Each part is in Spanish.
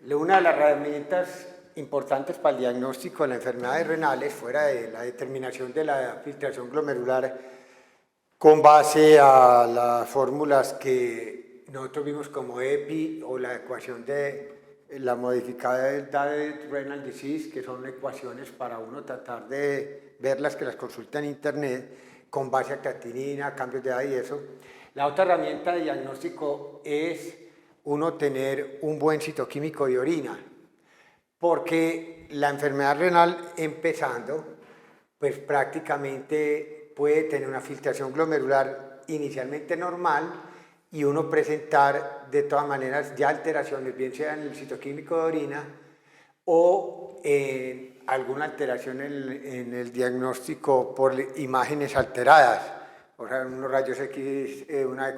Una de las herramientas importantes para el diagnóstico de las enfermedades renales, fuera de la determinación de la filtración glomerular, con base a las fórmulas que nosotros vimos como EPI o la ecuación de la modificada de Renal Disease, que son ecuaciones para uno tratar de verlas, que las consulta en internet, con base a creatinina, cambios de edad y eso. La otra herramienta de diagnóstico es uno tener un buen citoquímico de orina, porque la enfermedad renal empezando, pues prácticamente puede tener una filtración glomerular inicialmente normal y uno presentar de todas maneras ya alteraciones, bien sea en el citoquímico de orina o alguna alteración en el diagnóstico por imágenes alteradas, o sea, unos rayos X, una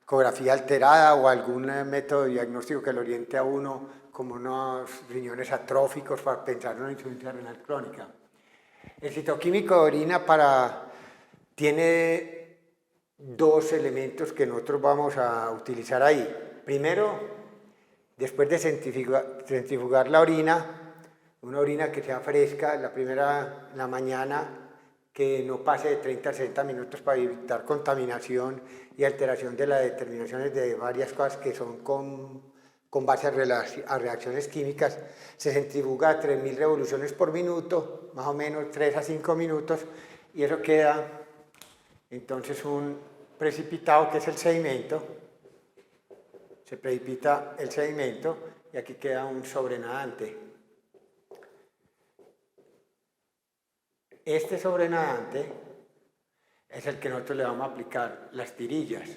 ecografía alterada o algún método diagnóstico que lo oriente a uno como unos riñones atróficos para pensar en una insuficiencia renal crónica. El citoquímico de orina tiene dos elementos que nosotros vamos a utilizar ahí. Primero, después de centrifugar la orina, una orina que sea fresca, la primera en la mañana, que no pase de 30 a 60 minutos para evitar contaminación y alteración de las determinaciones de varias cosas que son con base a reacciones químicas. Se centrifuga a 3000 revoluciones por minuto, más o menos 3 a 5 minutos, y eso queda entonces un precipitado que es el sedimento. Se precipita el sedimento y aquí queda un sobrenadante. Este sobrenadante es el que nosotros le vamos a aplicar las tirillas,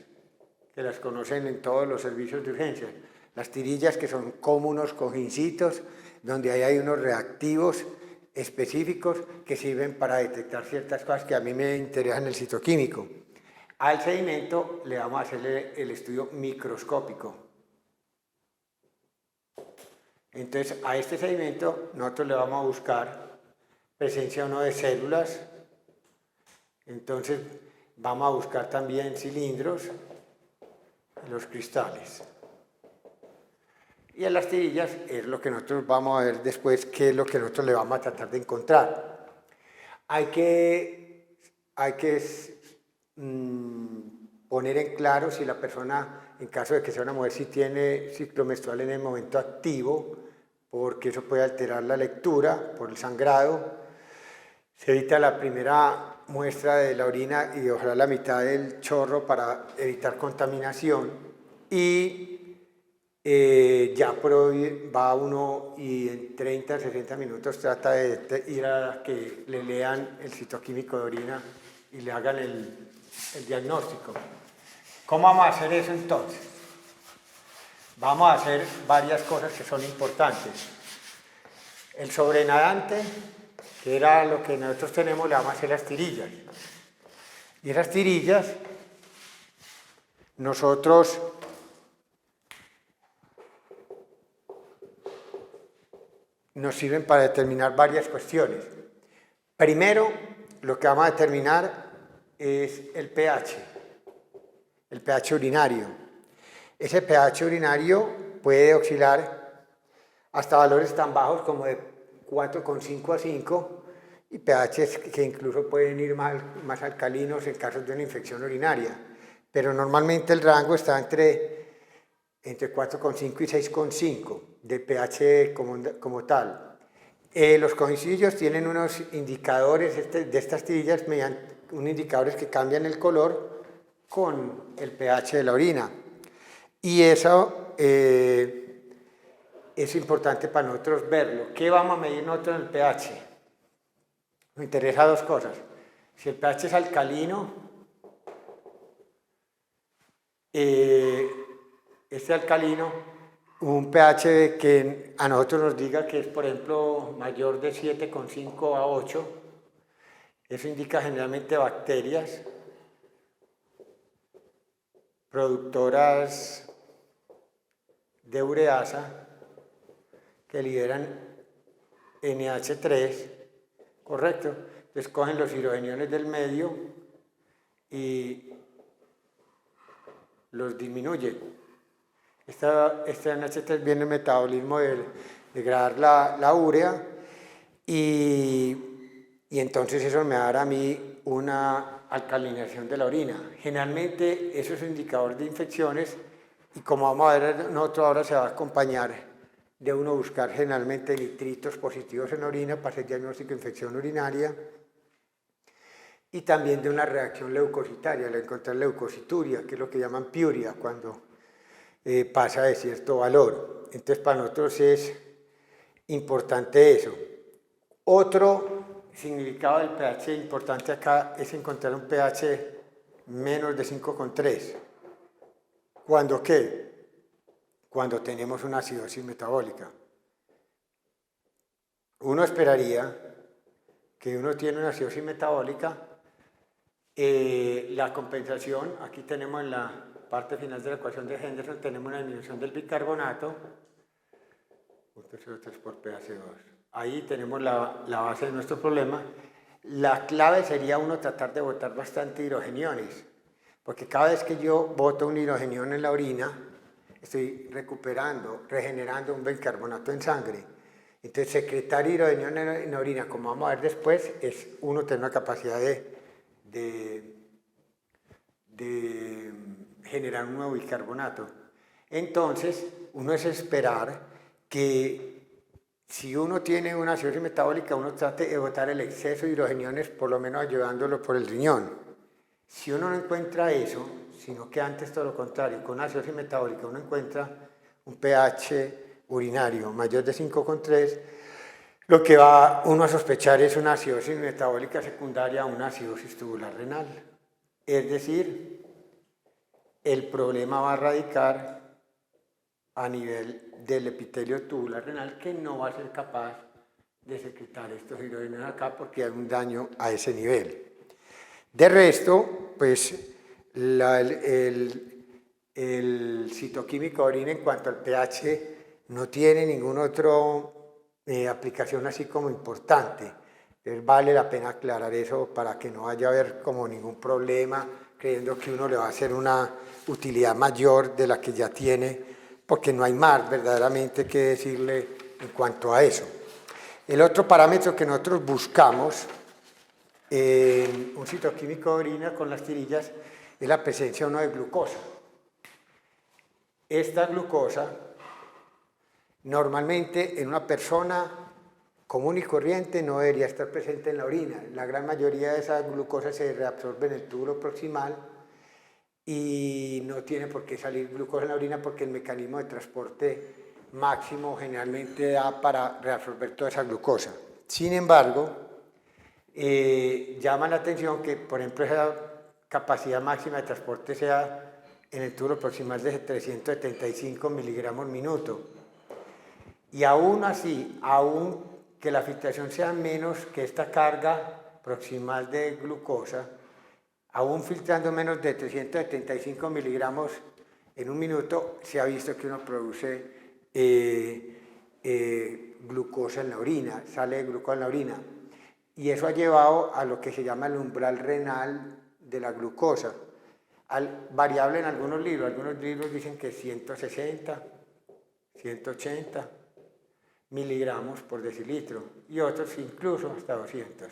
que las conocen en todos los servicios de urgencias. Las tirillas, que son como unos cojincitos donde ahí hay unos reactivos específicos que sirven para detectar ciertas cosas que a mí me interesan en el citoquímico. Al sedimento le vamos a hacer el estudio microscópico. Entonces, a este sedimento nosotros le vamos a buscar presencia o no de células. Entonces, vamos a buscar también cilindros y los cristales. Y en las tirillas es lo que nosotros vamos a ver después, qué es lo que nosotros le vamos a tratar de encontrar. Hay que poner en claro si la persona, en caso de que sea una mujer, si tiene ciclo menstrual en el momento activo, porque eso puede alterar la lectura por el sangrado. Se evita la primera muestra de la orina y ojalá la mitad del chorro para evitar contaminación. Y ya por hoy va uno y en 30 a 60 minutos trata de ir a que le lean el citoquímico de orina y le hagan el diagnóstico. ¿Cómo vamos a hacer eso entonces? Vamos a hacer varias cosas que son importantes. El sobrenadante, que era lo que nosotros tenemos, le vamos a hacer las tirillas. Y esas tirillas, nosotros nos sirven para determinar varias cuestiones. Primero, lo que vamos a determinar es el pH urinario. Ese pH urinario puede oscilar hasta valores tan bajos como de 4,5 a 5 y pHs que incluso pueden ir más alcalinos en casos de una infección urinaria. Pero normalmente el rango está entre 4,5 y 6,5 de pH como tal. Los cojincillos tienen unos indicadores de estas tirillas, mediante unos indicadores que cambian el color con el pH de la orina. Y eso es importante para nosotros verlo. ¿Qué vamos a medir nosotros en el pH? Nos interesa dos cosas. Si el pH es alcalino, este alcalino, un pH que a nosotros nos diga que es, por ejemplo, mayor de 7,5 a 8, eso indica generalmente bacterias productoras de ureasa que liberan NH3, ¿correcto? Entonces cogen los hidrogeniones del medio y los disminuyen. Esta NH3 viene el metabolismo de degradar la urea y entonces eso me dará a mí una alcalinización de la orina. Generalmente eso es un indicador de infecciones y como vamos a ver nosotros ahora se va a acompañar de uno buscar generalmente nitritos positivos en la orina para hacer diagnóstico de infección urinaria y también de una reacción leucocitaria, al encontrar leucocituria, que es lo que llaman piuria, cuando pasa de cierto valor. Entonces para nosotros es importante eso. Otro significado del pH importante acá es encontrar un pH menos de 5,3. ¿Cuándo qué? Cuando tenemos una acidosis metabólica. Uno esperaría que uno tiene una acidosis metabólica, la compensación, aquí tenemos en la parte final de la ecuación de Henderson, tenemos una disminución del bicarbonato, 0,03 por pH2. Ahí tenemos la base de nuestro problema. La clave sería uno tratar de botar bastante hidrogeniones, porque cada vez que yo boto un hidrogenión en la orina, estoy regenerando un bicarbonato en sangre. Entonces, secretar hidrogenión en la orina, como vamos a ver después, es uno tener una capacidad de generar un nuevo bicarbonato. Entonces, uno es esperar que si uno tiene una acidosis metabólica, uno trate de botar el exceso de hidrogeniones, por lo menos llevándolo por el riñón. Si uno no encuentra eso, sino que antes todo lo contrario, con una acidosis metabólica uno encuentra un pH urinario mayor de 5,3, lo que va uno a sospechar es una acidosis metabólica secundaria a una acidosis tubular renal. Es decir, el problema va a radicar a nivel del epitelio tubular renal, que no va a ser capaz de secretar estos hidrogenos acá porque hay un daño a ese nivel. De resto, pues el citoquímico de orina en cuanto al pH no tiene ninguna otra aplicación así como importante. Entonces vale la pena aclarar eso para que no vaya a haber como ningún problema creyendo que uno le va a hacer una utilidad mayor de la que ya tiene, porque no hay más verdaderamente que decirle en cuanto a eso. El otro parámetro que nosotros buscamos en un citoquímico de orina con las tirillas es la presencia o no de glucosa. Esta glucosa normalmente en una persona común y corriente no debería estar presente en la orina. La gran mayoría de esa glucosa se reabsorbe en el túbulo proximal y no tiene por qué salir glucosa en la orina porque el mecanismo de transporte máximo generalmente da para reabsorber toda esa glucosa. Sin embargo, llama la atención que, por ejemplo, esa capacidad máxima de transporte sea en el túbulo proximal de 375 miligramos minuto. Y aún así, aún que la filtración sea menos que esta carga proximal de glucosa, aún filtrando menos de 375 miligramos en un minuto, se ha visto que uno produce glucosa en la orina, sale glucosa en la orina. Y eso ha llevado a lo que se llama el umbral renal de la glucosa, variable en algunos libros dicen que 160, 180 miligramos por decilitro y otros incluso hasta 200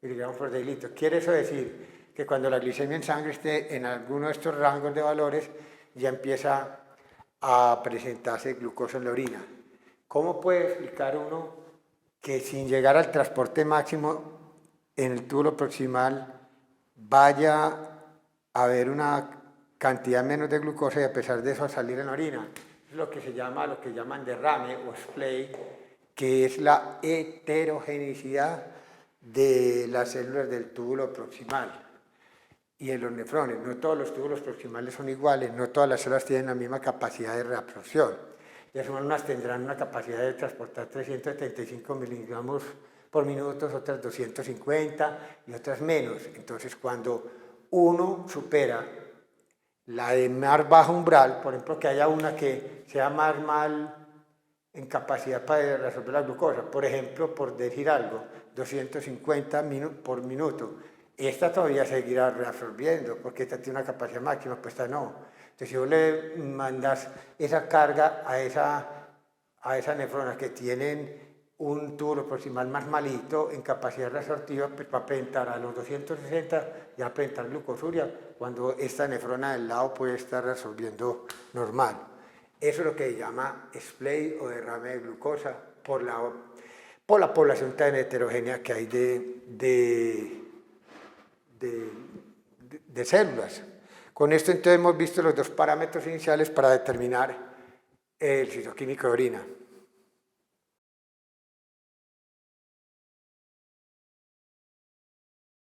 miligramos por decilitro. Quiere eso decir que cuando la glicemia en sangre esté en alguno de estos rangos de valores ya empieza a presentarse glucosa en la orina. ¿Cómo puede explicar uno que sin llegar al transporte máximo en el túbulo proximal vaya a haber una cantidad menos de glucosa y a pesar de eso salir en la orina? Es lo que llaman derrame o splay, que es la heterogenicidad de las células del túbulo proximal y de los nefrones. No todos los túbulos proximales son iguales, no todas las células tienen la misma capacidad de reabsorción. Ya son unas tendrán una capacidad de transportar 375 miligramos por minuto, otras 250 y otras menos. Entonces, cuando uno supera la de más bajo umbral, por ejemplo, que haya una que sea más mal en capacidad para resolver la glucosa, por ejemplo, por decir algo, 250 por minuto, esta todavía seguirá reabsorbiendo, porque esta tiene una capacidad máxima, pues esta no. Entonces, si vos le mandas esa carga a esas nefronas que tienen un tubo proximal más malito en capacidad resortiva, pues va a pentar a los 260 y va a pentar glucosuria, cuando esta nefrona del lado puede estar resolviendo normal. Eso es lo que se llama splay o derrame de glucosa por la población tan heterogénea que hay de células. Con esto entonces hemos visto los dos parámetros iniciales para determinar el citoquímico de orina.